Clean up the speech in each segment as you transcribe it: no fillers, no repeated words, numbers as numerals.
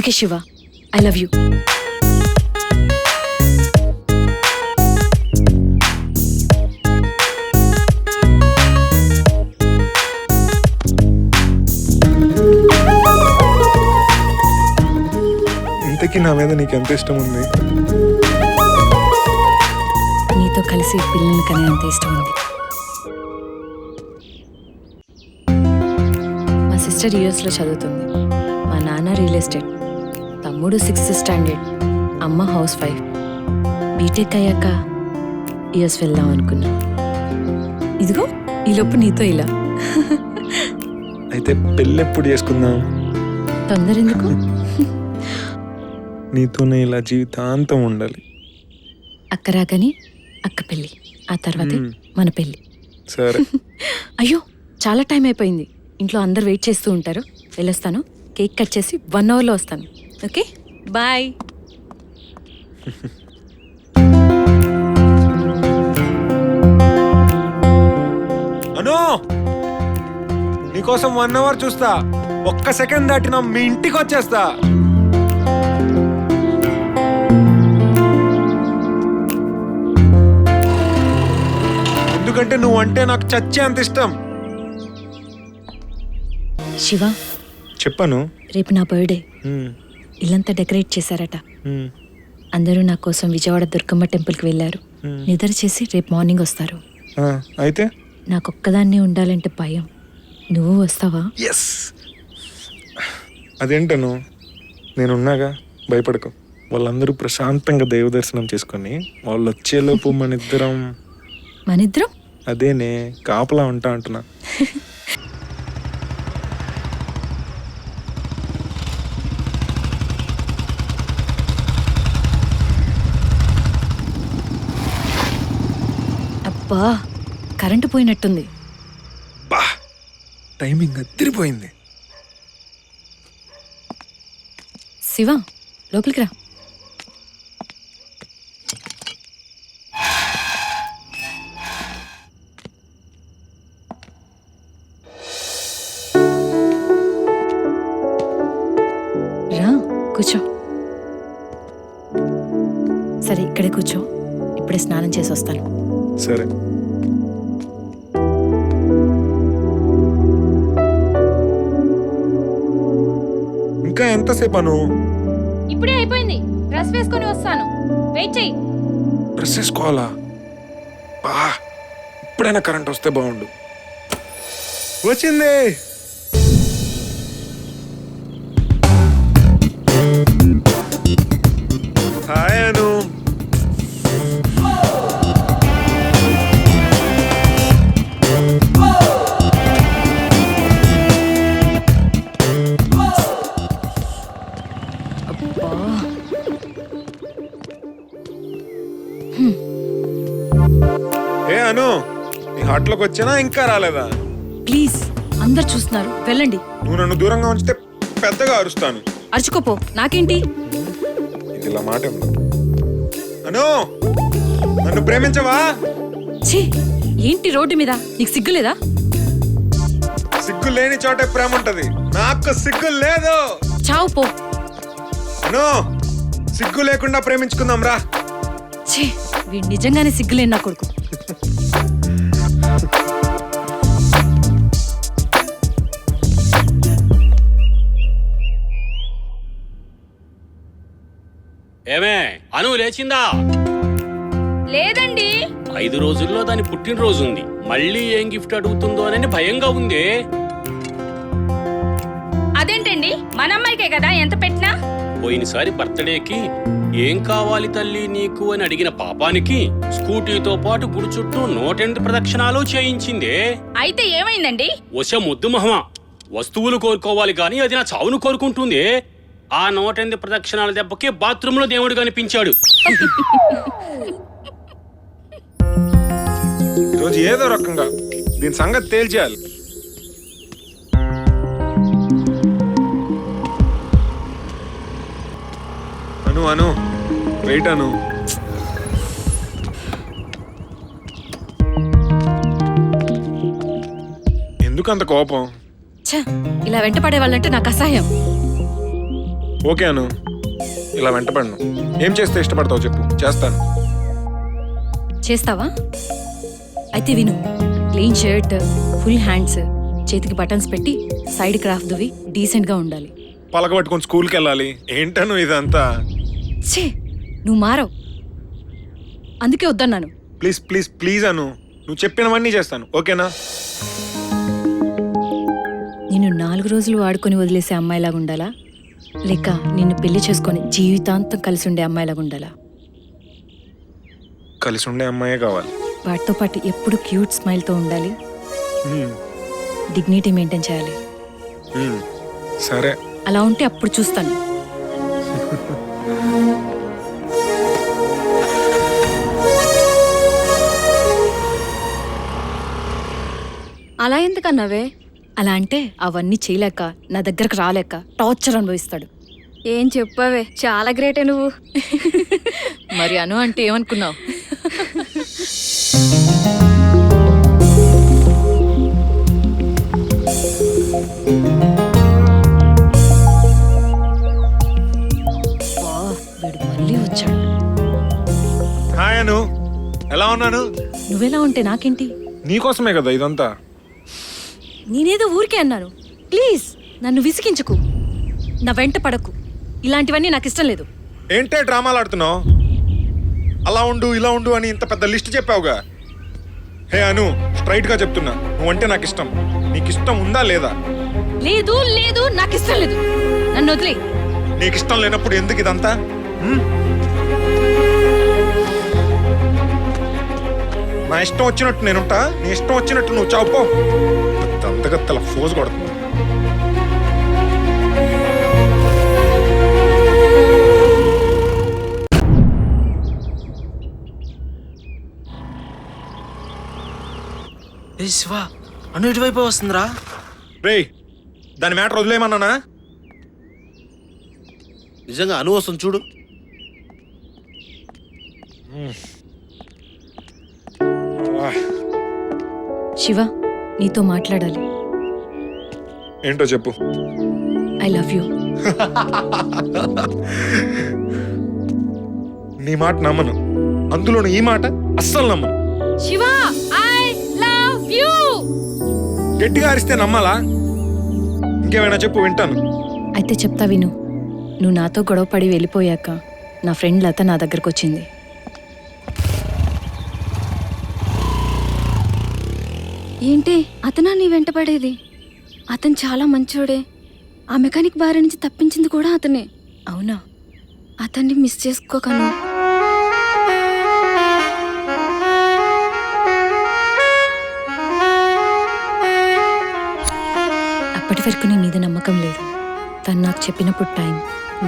అందుకే Shiva, I love you. ఇంతకీ నా మీద నీకు ఎంత ఇష్టం ఉంది? నీతో కలిసి పిల్లల్ని కనే అంత ఇష్టం ఉంది. మా సిస్టర్ యూఎస్లో చదువుతుంది. మా నాన్న రియల్ ఎస్టేట్, తమ్ముడు 6th స్టాండర్డ్, అమ్మ హౌస్ వైఫ్. బీటెక్ అయ్యాక యూఎస్ వెళ్దాం అనుకున్నా. ఇదిగో ఈలోపు నీతో ఇలా. అయితే పెళ్ళి ఎప్పుడు చేసుకుందాం? తొందర ఎందుకు? నీతోనే ఇలా జీవితాంతం ఉండాలి. అక్క రాగానే అక్క పెళ్ళి, ఆ తర్వాతే మన పెళ్ళి. సరే. అయ్యో చాలా టైం అయిపోయింది. ఇంట్లో అందరు వెయిట్ చేస్తూ ఉంటారు. వెళ్ళొస్తాను. కేక్ కట్ చేసి 1 అవర్లో వస్తాను. Okay bye. అను, నీకోసం 1 అవర్ చూస్తా. ఒక్క సెకండ్ దాటినా మీ ఇంటికి వచ్చేస్తా. ఎందుకంటే నువ్వు అంటే నాకు చచ్చే అంత ఇష్టం. శివ, చెప్పను. రేపు నా బర్త్డే. ఇల్లంతా డెకరేట్ చేశారట. అందరూ నా కోసం విజయవాడ దుర్గమ్మ టెంపుల్కి వెళ్ళారు. నిద్ర చేసి రేపు మార్నింగ్ వస్తారు. అయితే నాకొక్కదాన్నే ఉండాలంటే భయం. నువ్వు వస్తావా? ఎస్. అదేంటను, నేనున్నాగా, భయపడకు. వాళ్ళందరూ ప్రశాంతంగా దైవ దర్శనం చేసుకొని వాళ్ళు వచ్చేలోపు మనిద్దరం అదేనే కాపలా ఉంటా అంటున్నా. అబ్బా, కరెంటు పోయినట్టుంది. బా, టైమింగ్ అదిరిపోయింది. శివ, లోపలికి రా. రా, కూర్చో. సరే, ఇక్కడే కూర్చో. ఇప్పుడే స్నానం చేసి వస్తాను. సరే. ఇంకా ఎంతసేపు అను? ఇప్పుడే అయిపోయింది. డ్రెస్ వేసుకొని వస్తాను. వెయిట్ చెయ్యి. డ్రెస్ వేసుకోవాలా? బా, ఇప్పుడైనా కరెంట్ వస్తే బాగుండు. వచ్చింది. హాయ్ అను. ఏ అను, నీ హాట్లోకి వచ్చానా? ఇంకా రాలేదా? ప్లీజ్, అందరు చూస్తున్నారు, వెళ్ళండి. నువ్వు నన్ను దూరంగా ఉంచితే పెద్దగా అరుస్తాను. అరుచుకోపో, నాకేంటి? ఇది ఇలా మాట ఉండదు. అను, నన్ను ప్రేమించవా? ఛీ, ఏంటి రోడ్డు మీద? నీకు సిగ్గులేదా? సిగ్గు లేని చోటే ప్రేమ ఉంటది. నాకు సిగ్గు లేదు. చావు పో. అను, సిగ్గు లేకుండా ప్రేమించుకుందాం రా. ఛీ, వీడు నిజంగానే సిగ్గులేని నా కొడుకు. ఏమే, అను లేచిందా? లేదండి. 5 రోజుల్లో దాని పుట్టినరోజు ఉంది. మళ్ళీ ఏం గిఫ్ట్ అడుగుతుందో అని భయంగా ఉంది. అదేంటండి, మన అమ్మాయికే కదా ఎంత పెట్టినా. పోయినసారి బర్త్డేకి ఏం కావాలి తల్లి నీకు అని అడిగిన పాపానికి స్కూటీతో పాటు గుడి చుట్టూ 108 ప్రదక్షిణాలు చేయించిందే. అయితే ఏమైందండి? వశ ముద్దు మహమా, వస్తువులు కోరుకోవాలి గాని అది నా చావును కోరుకుంటుంది. ఆ 108 ప్రదక్షిణాల దెబ్బకి బాత్రూమ్ లో దేవుడు కనిపించాడు. ఈరోజు ఏదో రకంగా దీని సంగతి తేల్చేయాలి. అను అను, వెయిట్ అను. ఎందుకంత కోపం? ఛ, ఇలా వెంటపడే వాళ్ళంటే నాకు అసహ్యం. ఓకే అను, ఇలా వెంటపడను. ఏం చేస్తే ఇష్టపడతావు చెప్పు, చేస్తాను. చేస్తావా? అయితే విను. క్లీన్ షర్ట్, ఫుల్ హ్యాండ్స్, చేతికి బటన్స్ పెట్టి సైడ్ క్రాఫ్ట్ దువి డీసెంట్గా ఉండాలి. పలకబట్టుకొని స్కూల్కి వెళ్ళాలి. ఏంటను ఇదంతా? ఛే, నువ్వు మారవు, అందుకే వద్దన్నాను. ప్లీజ్ ప్లీజ్ ప్లీజ్ అను, నువ్వు చెప్పినవన్నీ చేస్తాను, ఓకేనా? నిన్ను 4 రోజులు వాడుకొని వదిలేసే అమ్మాయిలాగా ఉండాలా, లేక నిన్ను పెళ్లి చేసుకొని జీవితాంతం కలిసి ఉండే అమ్మాయిలాగా ఉండాలా? కలిసి ఉండే అమ్మాయే కావాలి. వాటితో పాటు ఎప్పుడు క్యూట్ స్మైల్తో ఉండాలి, హ్మ్, డిగ్నిటీ మెయింటైన్ చేయాలి. హ్మ్, సరే. అలా ఉంటే అప్పుడు చూస్తాను. అలా ఎందుకన్నావే? అలా అంటే అవన్నీ చేయలేక, నా దగ్గరకు రాలేక టార్చర్ అనుభవిస్తాడు. ఏం చెప్పావే, చాలా గ్రేటే నువ్వు. మరి అను అంటే ఏమనుకున్నావు? వీడు మళ్ళీ వచ్చాడు. హాయ్ అను, ఎలా ఉన్నాను? నువ్వెలా ఉంటే నాకేంటి? నీకోసమే కదా ఇదంతా. నేనేదో ఊరికే అన్నాను. ప్లీజ్ నన్ను విసిగించకు, నా వెంట పడకు. ఇలాంటివన్నీ నాకు ఇష్టం లేదు. ఏంటే డ్రామాలు ఆడుతున్నావు? అలా ఉండు ఇలా ఉండు అని ఇంత పెద్ద లిస్ట్ చెప్పావుగా. హే అను, స్ట్రైట్ గా చెప్తున్నా, నువ్వంటే నాకు ఇష్టం. నీకు ఇష్టం ఉందా లేదా? లేదు లేదు, నాకు ఇష్టం లేదు. నన్ను వదిలే. నీకు ఇష్టం లేనప్పుడు ఎందుకు ఇదంతా? నా ఇష్టం వచ్చినట్టు నేనుంటా, నీ ఇష్టం వచ్చినట్టు నువ్వు చావుపో. అంతగత్తల ఫోజ్ కొడుతుంది. ఏ శివ, అను ఇటువైపు వస్తుందిరా. రేయ్, దాని మ్యాటర్ వదిలేయమన్నానా? నిజంగా అను వస్తుంది చూడు. శివ, నీతో మాట్లాడాలి. ఏంటో చెప్పు. I love you. నీ మాట నమ్మను, అందులోను ఈ మాట అస్సలు నమ్మను. Shiva, I love you. గట్టిగా అరిస్తే నమ్మాలా? ఇంకేమైనా చెప్పు, వింటాను. అయితే చెప్తా విను. నువ్వు నాతో గొడవ పడి వెళ్ళిపోయాక నా ఫ్రెండ్ లత నా దగ్గరకు వచ్చింది. ఏంటి అతనా నీ వెంట పడేది? అతను చాలా మంచోడే. ఆ మెకానిక్ బారి నుంచి తప్పించింది కూడా అతనే. అవునా? అతన్ని మిస్ చేసుకోకను. అప్పటి వరకు నీ మీద నమ్మకం లేదు. తను నాకు చెప్పినప్పుడు టైం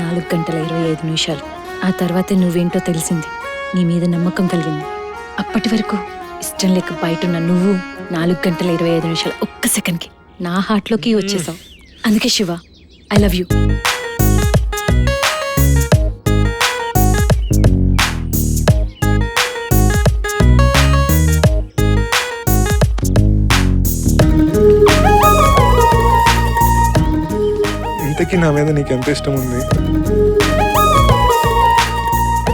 4:25 ఆ తర్వాతే నువ్వేంటో తెలిసింది. నీ మీద నమ్మకం కలిగింది. అప్పటి వరకు ఇష్టం లేక బయటున్న నువ్వు 4:25 ఒక్క సెకండ్కి నా హార్ట్లోకి వచ్చేసావు. అందుకే శివ, ఐ లవ్ యూ. ఇంతకీ నా మీద నీకు ఎంత ఇష్టం ఉంది?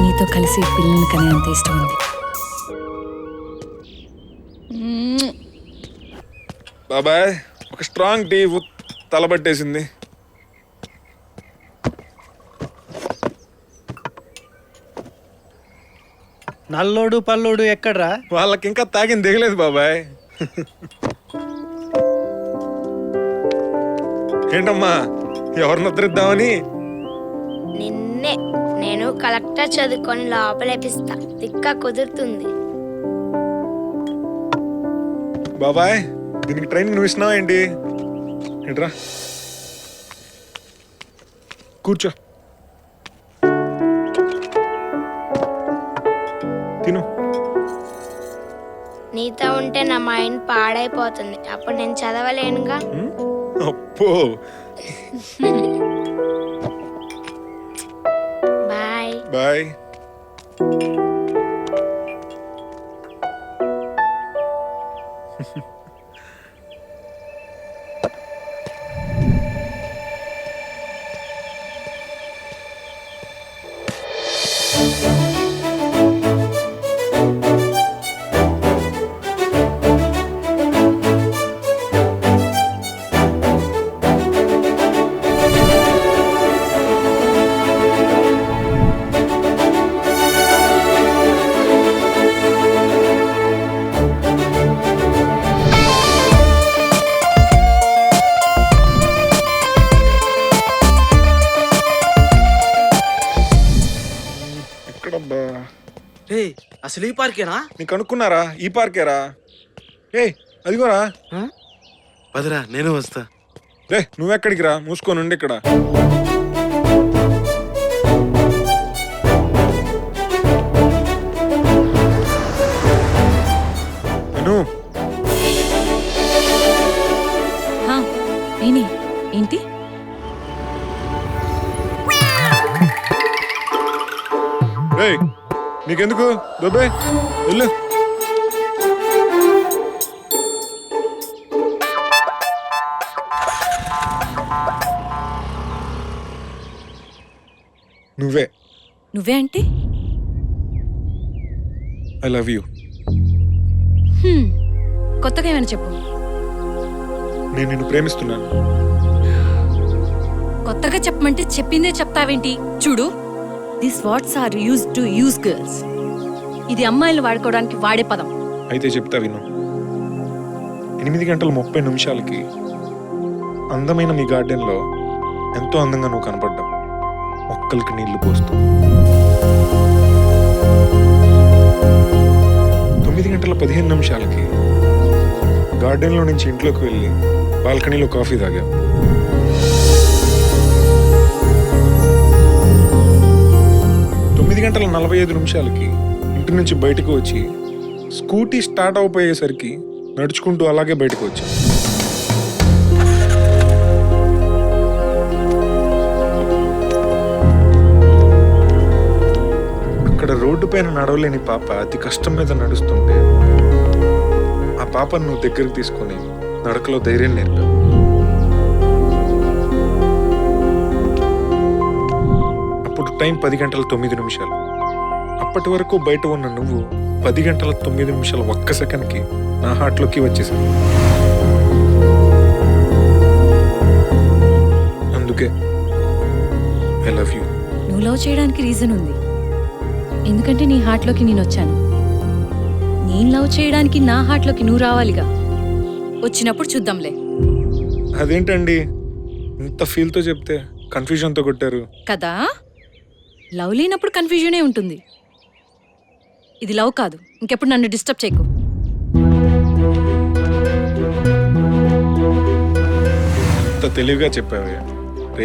నీతో కలిసి పిల్లల్ని కనే అంత ఇష్టం ఉంది. బాబాయ్, ఒక స్ట్రాంగ్ టీ తలబట్టేసింది. నల్లోడు పల్లోడు ఎక్కడ్రా? వాళ్ళకి ఇంకా తాగింది దిగలేదు బాబాయ్. ఏంటమ్మా, ఎవరిని ఉద్ధరిద్దామని? నిన్నే. నేను కలెక్టర్ చదువుకొని లోపలేపిస్తా. తిక్క కుదురుతుంది. బాబాయ్, దీనికి ట్రైనింగ్ నువ్వు ఇస్తున్నావా ఏంటి? ఏంట్రా, కూర్చో, తిను. నీతో ఉంటే నా మైండ్ పాడైపోతుంది. అప్పుడు నేను చదవలేనుగా. అప్పో. Bye bye. రే అసలు ఈ పార్కేనా? నీకు అనుకున్నారా ఈ పార్కేరా? ఏ అదిగోరా. పదరా నేను వస్తా. రే నువ్వెక్కడికి రా, మూసుకొని ఉండి ఇక్కడ. అను హా, ఏని ఏంటి? రేయ్ నీకెందుకు దొబ్బే వెళ్ళు. నువ్వే. నువ్వే అంటే? I love you. కొత్తగా ఏమైనా చెప్పు. నేను నిన్ను ప్రేమిస్తున్నాను. కొత్తగా చెప్పమంటే చెప్పిందే చెప్తావేంటి? చూడు, this what's are use to use girls. ఇది అమ్మాయిలు వాడుకోవడానికి వాడే పదం. అయితే చెప్తా విను. 8:30 అందమైన మీ గార్డెన్లో ఎంతో అందంగా నువ్వు కనపడ్డావు, మొక్కలకి నీళ్లు పోస్తూ. 9:15 గార్డెన్లో నుంచి ఇంట్లోకి వెళ్ళి బాల్కనీలో కాఫీ తాగా. 9:45 ఇంటి నుంచి బయటకు వచ్చి స్కూటీ స్టార్ట్ అయిపోయేసరికి నడుచుకుంటూ అలాగే బయటకు వచ్చా. అక్కడ రోడ్డు పైన నడవలేని పాప అతి కష్టం మీద నడుస్తుంటే ఆ పాపను నువ్వు దగ్గరికి తీసుకొని నడకలో ధైర్యం నేర్పావు. అప్పుడు టైం 10:09. అప్పటి వరకు బయట ఉన్న నువ్వు 10:09 ఒక్క సెకండ్కి నా హార్ట్లోకి వచ్చేసావు. అందుకే ఐ లవ్ యూ. నువ్వు లవ్ చేయడానికి రీజన్ ఉంది, ఎందుకంటే నీ హార్ట్లోకి నేను వచ్చాను. నేను లవ్ చేయడానికి నా హార్ట్లోకి నువ్వు రావాలిగా. వచ్చినప్పుడు చూద్దాంలే. అదేంటండి ఇంత ఫీల్తో చెప్తే కన్ఫ్యూజన్తో కొట్టారు కదా? లవ్ లేనప్పుడు కన్ఫ్యూజనే ఉంటుంది. ఇది లవ్ కాదు. ఇంకెప్పుడు నన్ను డిస్టర్బ్ చేయకు. ఇంత తెలివిగా చెప్పావే.